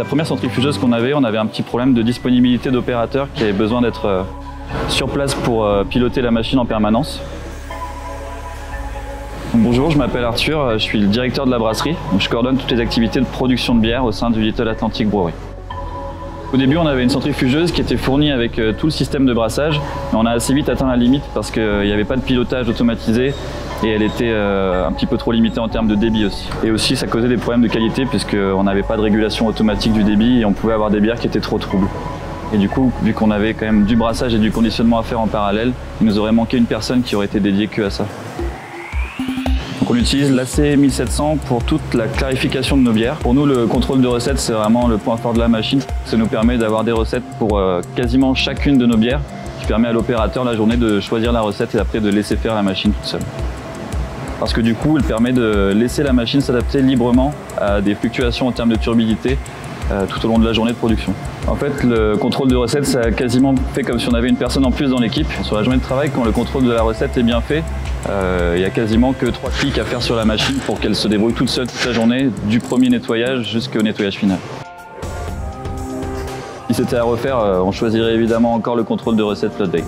La première centrifugeuse qu'on avait, on avait un petit problème de disponibilité d'opérateurs qui avaient besoin d'être sur place pour piloter la machine en permanence. Bonjour, je m'appelle Arthur, je suis le directeur de la brasserie. Je coordonne toutes les activités de production de bière au sein du Little Atlantic Brewery. Au début, on avait une centrifugeuse qui était fournie avec tout le système de brassage, mais on a assez vite atteint la limite parce qu'il n'y avait pas de pilotage automatisé et elle était un petit peu trop limitée en termes de débit aussi. Et aussi, ça causait des problèmes de qualité puisqu'on n'avait pas de régulation automatique du débit et on pouvait avoir des bières qui étaient trop troubles. Et du coup, vu qu'on avait quand même du brassage et du conditionnement à faire en parallèle, il nous aurait manqué une personne qui aurait été dédiée que à ça. Donc on utilise l'AC 1700 pour toute la clarification de nos bières. Pour nous, le contrôle de recettes, c'est vraiment le point fort de la machine. Ça nous permet d'avoir des recettes pour quasiment chacune de nos bières, qui permet à l'opérateur la journée de choisir la recette et après de laisser faire la machine toute seule. Parce que du coup, elle permet de laisser la machine s'adapter librement à des fluctuations en termes de turbidité tout au long de la journée de production. En fait, le contrôle de recette, ça a quasiment fait comme si on avait une personne en plus dans l'équipe. Sur la journée de travail, quand le contrôle de la recette est bien fait, il n'y a quasiment que 3 clics à faire sur la machine pour qu'elle se débrouille toute seule toute la journée, du premier nettoyage jusqu'au nettoyage final. Si c'était à refaire, on choisirait évidemment encore le contrôle de recette Floodbake.